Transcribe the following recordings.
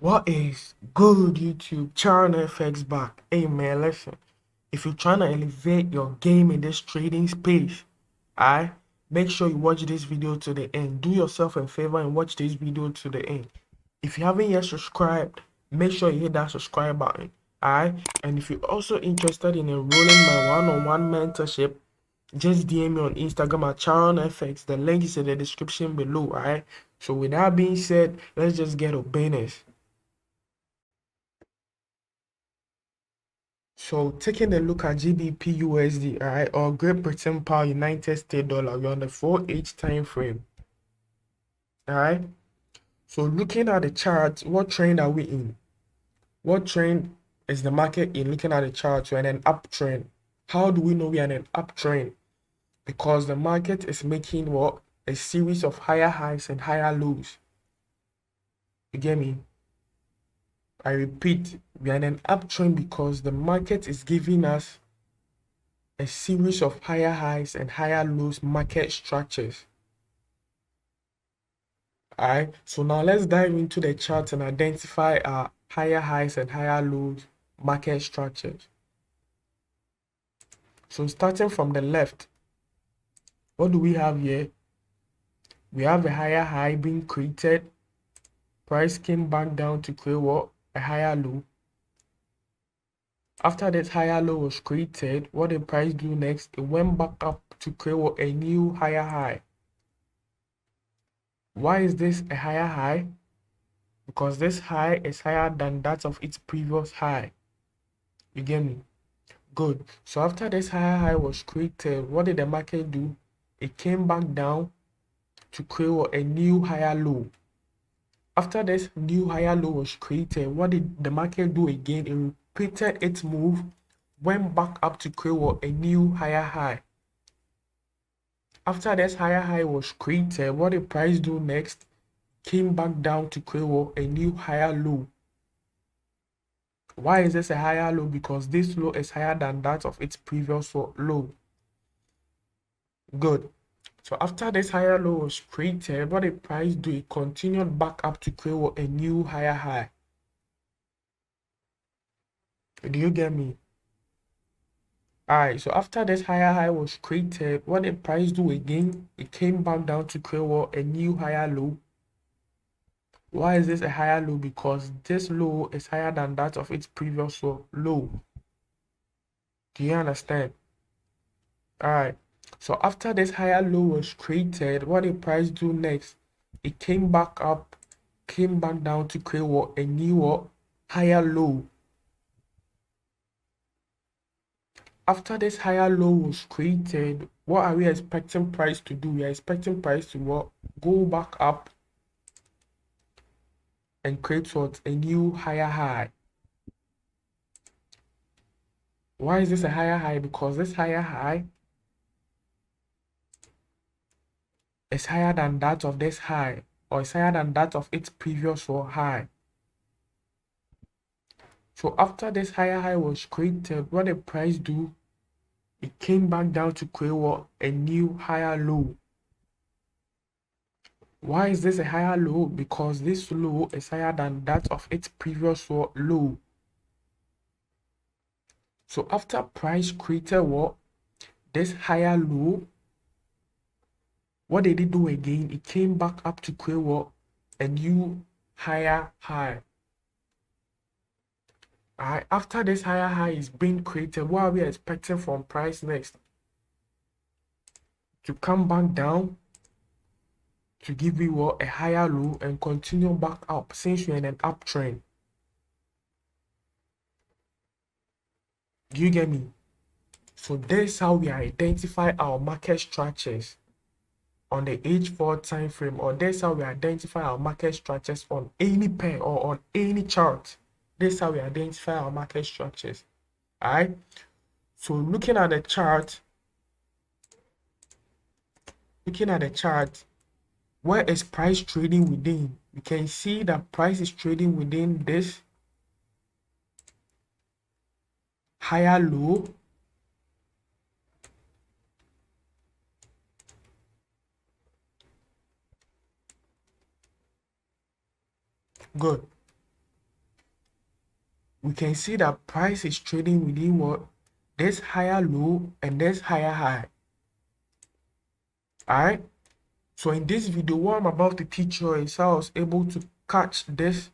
What is good, YouTube? Channel FX back. Hey man, listen. If you're trying to elevate your game in this trading space, I make sure you watch this video to the end. Do yourself a favor and watch this video to the end. If you haven't yet subscribed, make sure you hit that subscribe button. Alright? And if you're also interested in enrolling my one-on-one mentorship, just DM me on Instagram at CharonFX. The link is in the description below. Alright? So with that being said, let's just get to business. So taking a look at GBP USD, alright, or Great Britain Pound United States Dollar, we're on the 4H time frame. Alright. So looking at the chart, what trend are we in? What trend is the market in? Looking at the chart, we're in an uptrend. How do we know we are in an uptrend? Because the market is making what? A series of higher highs and higher lows. You get me? I repeat, we are in an uptrend because the market is giving us a series of higher highs and higher lows market structures. Alright, so now let's dive into the chart and identify our higher highs and higher lows market structures. So starting from the left, what do we have here? We have a higher high being created. Price came back down to create what? A higher low. After this higher low was created, what did price do next? It went back up to create what? A new higher high. Why is this a higher high? Because this high is higher than that of its previous high. You get me? Good. So after this higher high was created, what did the market do? It came back down to create a new higher low. After this new higher low was created, what did the market do again? It repeated its move, went back up to create a new higher high. After this higher high was created, what did price do next? Came back down to create a new higher low. Why is this a higher low? Because this low is higher than that of its previous low. Good. So after this higher low was created, what did price do? It continued back up to create a new higher high. Do you get me? Alright, so after this higher high was created, what did price do again? It came back down to create a new higher low. Why is this a higher low? Because this low is higher than that of its previous low. Do you understand? Alright, so after this higher low was created, what did price do next? It came back up, came back down to create a new higher low. After this higher low was created, what are we expecting price to do? We are expecting price to go back up and create a new higher high. Why is this a higher high? Because this higher high is higher than that of this high, or is higher than that of its previous high. So after this higher high was created, what did price do? It came back down to create a new higher low. Why is this a higher low? Because this low is higher than that of its previous low. So after price created this higher low, what did it do again? It came back up to create a new higher high. Alright, after this higher high is being created, what are we expecting from price next? To come back down to give you a higher low and continue back up since you're in an uptrend. Do you get me? So that's how we identify our market structures on the H4 time frame, or that's how we identify our market structures on any pair or on any chart. That's how we identify our market structures. Alright, so looking at the chart, where is price trading within? You can see that price is trading within this higher low good. we can see that price is trading within what? This higher low and this higher high. Alright? So in this video, what I'm about to teach you is how I was able to catch this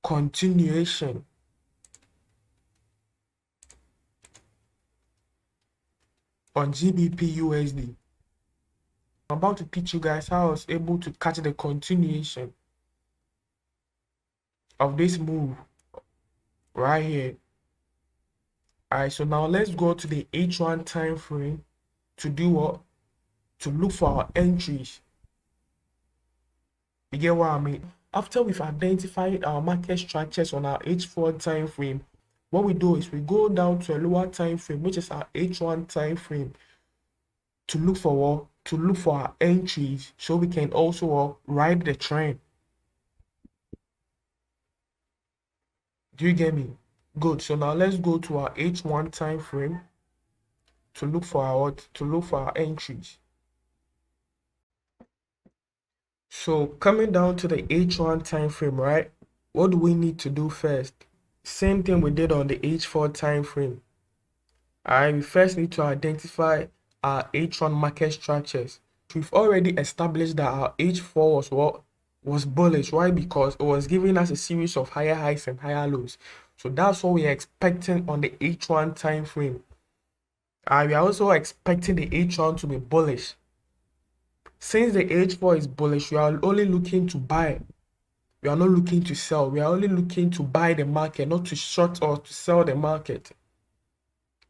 continuation on GBP USD. I'm about to teach you guys how I was able to catch the continuation of this move right here. Alright, so now let's go to the H1 time frame to do what? To look for our entries. You get what I mean? After we've identified our market structures on our H4 time frame, what we do is we go down to a lower time frame, which is our H1 time frame, to look for what? To look for our entries, so we can also ride the trend. Do you get me? Good. So now let's go to our H1 time frame to look for our entries. So coming down to the H1 time frame, right? What do we need to do first? Same thing we did on the H4 time frame. Alright, we first need to identify our H1 market structures. We've already established that our H4 was what? Was bullish. Why? Because it was giving us a series of higher highs and higher lows. So that's what we are expecting on the H1 time frame. We are also expecting the H1 to be bullish. Since the H4 is bullish, we are only looking to buy. We are not looking to sell. We are only looking to buy the market, not to short or to sell the market.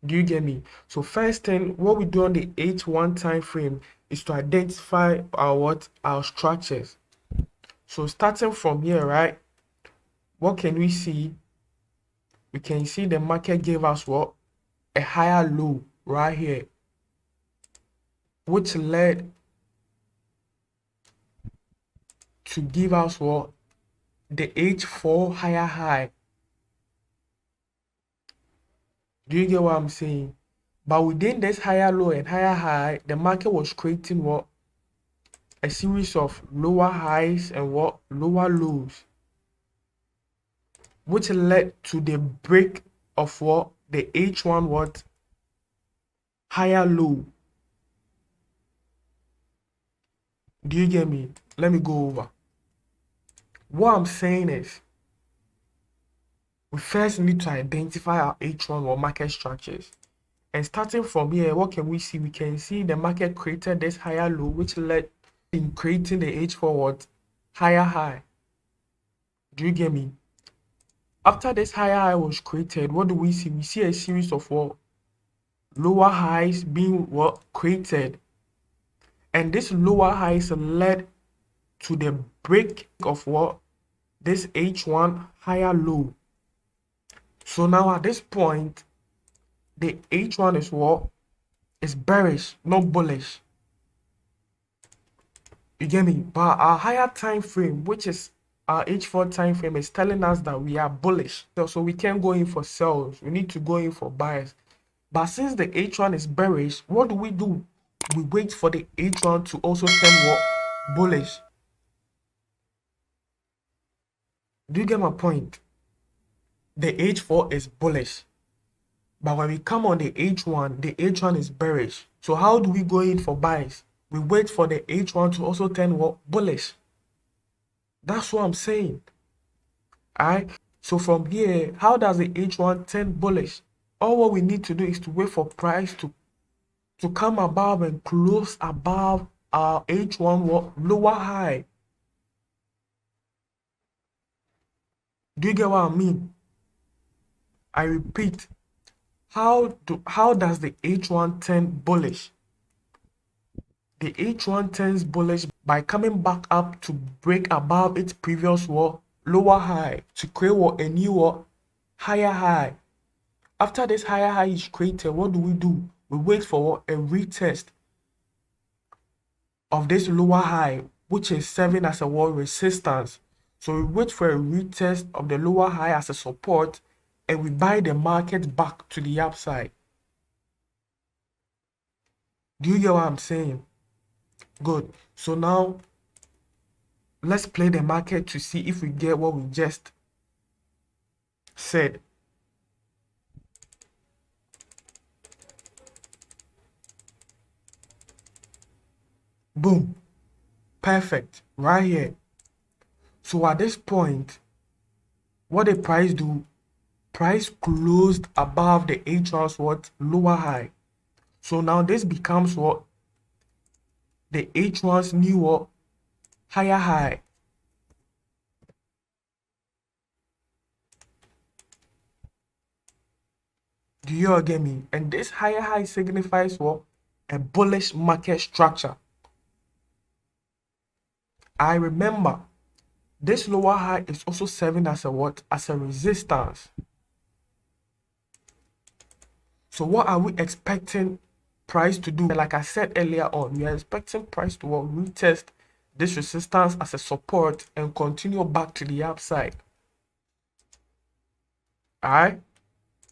Do you get me? So first thing, what we do on the H1 time frame is to identify our structures. So starting from here, right? What can we see? We can see the market gave us what? A higher low right here, which led to give us what? The H4 higher high. Do you get what I'm saying? But within this higher low and higher high, the market was creating what? A series of lower highs and what? Lower lows, which led to the break of what? The H1 what? Higher low. Do you get me? Let me go over. What I'm saying is, we first need to identify our H1 or market structures. And starting from here, what can we see? We can see the market created this higher low, which led in creating the H4 what? Higher high. Do you get me? After this higher high was created, what do we see? We see a series of what? Lower highs being what? Created. And this lower highs led to the break of what? This H1 higher low. So now at this point, the H1 is what? Is bearish, not bullish. You get me? But our higher time frame, which is our H4 time frame, is telling us that we are bullish. So we can't go in for sells. We need to go in for buys. But since the H1 is bearish, what do? We wait for the H1 to also turn what? Bullish. Do you get my point? The H4 is bullish. But when we come on the H1 is bearish. So how do we go in for buys? We wait for the H1 to also turn what? Bullish. That's what I'm saying. Alright. So from here, how does the H1 turn bullish? All what we need to do is to wait for price to come above and close above our H1 what? Lower high. Do you get what I mean? I repeat, how does the H1 turn bullish? The H1 turns bullish by coming back up to break above its previous lower high to create a new higher high. After this higher high is created, what do? We wait for a retest of this lower high, which is serving as a resistance. So we wait for a retest of the lower high as a support, and we buy the market back to the upside. Do you get what I'm saying? Good. So now let's play the market to see if we get what we just said. Boom. Perfect. Right here. So at this point, what the price do? Price closed above the H1's what? Lower high. So now this becomes what? The H1's new what? Higher high. Do you all get me? And this higher high signifies what? A bullish market structure. I remember this lower high is also serving as a what? As a resistance. So what are we expecting price to do? Like I said earlier on, we are expecting price to what? Retest this resistance as a support and continue back to the upside. Alright,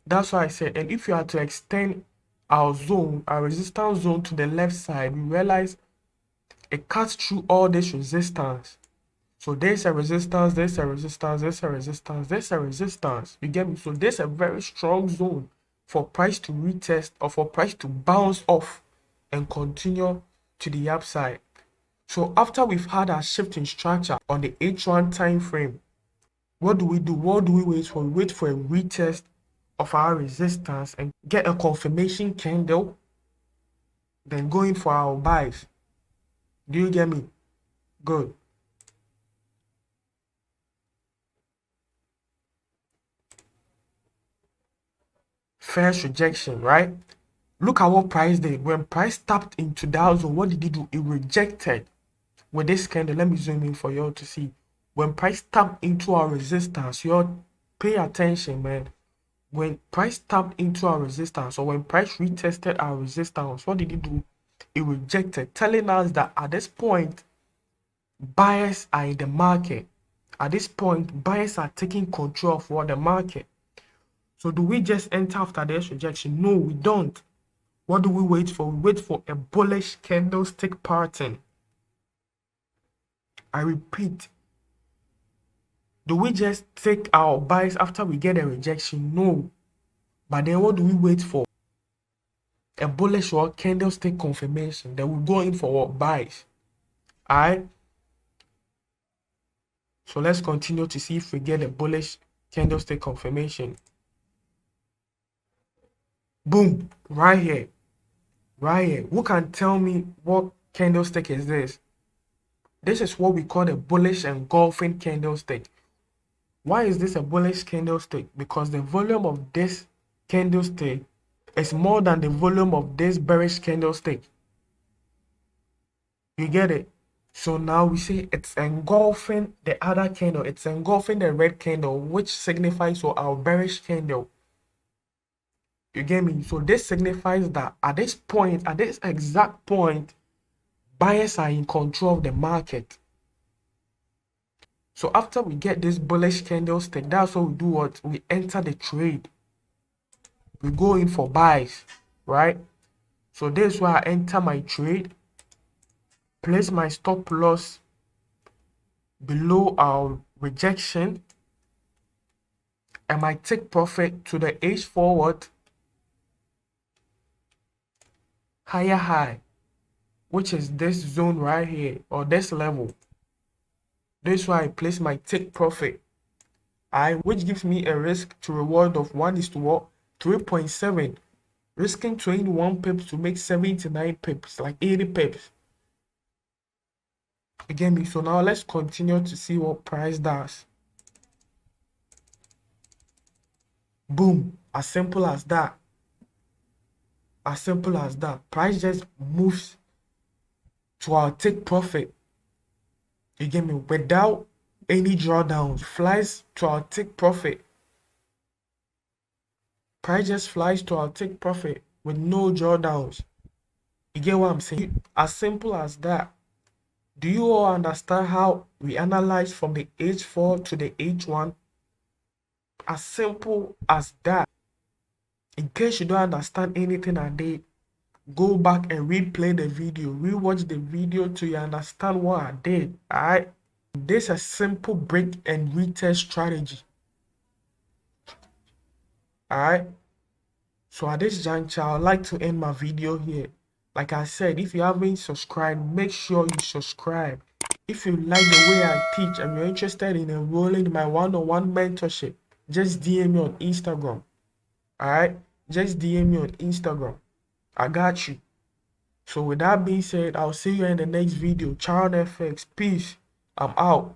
that's why I said, and if you are to extend our zone, our resistance zone to the left side, we realize it cuts through all this resistance. So there's a resistance, there's a resistance, there's a resistance, there's a resistance. You get me? So there's a very strong zone for price to retest or for price to bounce off and continue to the upside. So after we've had our shift in structure on the H1 time frame, what do we do? What do we wait for? We wait for a retest of our resistance and get a confirmation candle, then go in for our buys. Do you get me? Good. First rejection, right? Look at what price did. When price tapped into that zone, what did it do? It rejected with this candle. Let me zoom in for y'all to see. When price tapped into our resistance, y'all pay attention, man. When price tapped into our resistance or when price retested our resistance, what did it do? It rejected, telling us that at this point, buyers are in the market. At this point, buyers are taking control of what the market. So do we just enter after this rejection? No, we don't. What do we wait for? We wait for a bullish candlestick pattern. I repeat. Do we just take our buys after we get a rejection? No. But then what do we wait for? A bullish or candlestick confirmation. Then we go in for what? Buys. Alright. So let's continue to see if we get a bullish candlestick confirmation. Boom. Right here. Right here. Who can tell me what candlestick is this? This is what we call a bullish engulfing candlestick. Why is this a bullish candlestick? Because the volume of this candlestick is more than the volume of this bearish candlestick. You get it? So now we say it's engulfing the other candle. It's engulfing the red candle, which signifies our bearish candle. You get me? So this signifies that at this point, at this exact point, buyers are in control of the market. So after we get this bullish candlestick, that's what we do. What we enter the trade. We go in for buys, right? So this is where I enter my trade, place my stop loss below our rejection, and I take profit to the H forward higher high, which is this zone right here or this level. This is why I place my take profit, which gives me a risk to reward of 1:3.7, risking 21 pips to make 79 pips, like 80 pips. You get me? So now let's continue to see what price does. Boom. As simple as that. As simple as that. Price just moves to our take profit. You get me? Without any drawdowns. Flies to our take profit. Price just flies to our take profit with no drawdowns. You get what I'm saying? As simple as that. Do you all understand how we analyze from the H4 to the H1? As simple as that. In case you don't understand anything I did, go back and replay the video. Rewatch the video till you understand what I did. Alright? This is a simple break and retest strategy. All right. So at this juncture, I'd like to end my video here. Like I said, if you haven't subscribed, make sure you subscribe. If you like the way I teach and you're interested in enrolling in my one-on-one mentorship, just DM me on Instagram. All right. Just DM me on Instagram. I got you. So with that being said, I'll see you in the next video. Child FX. Peace. I'm out.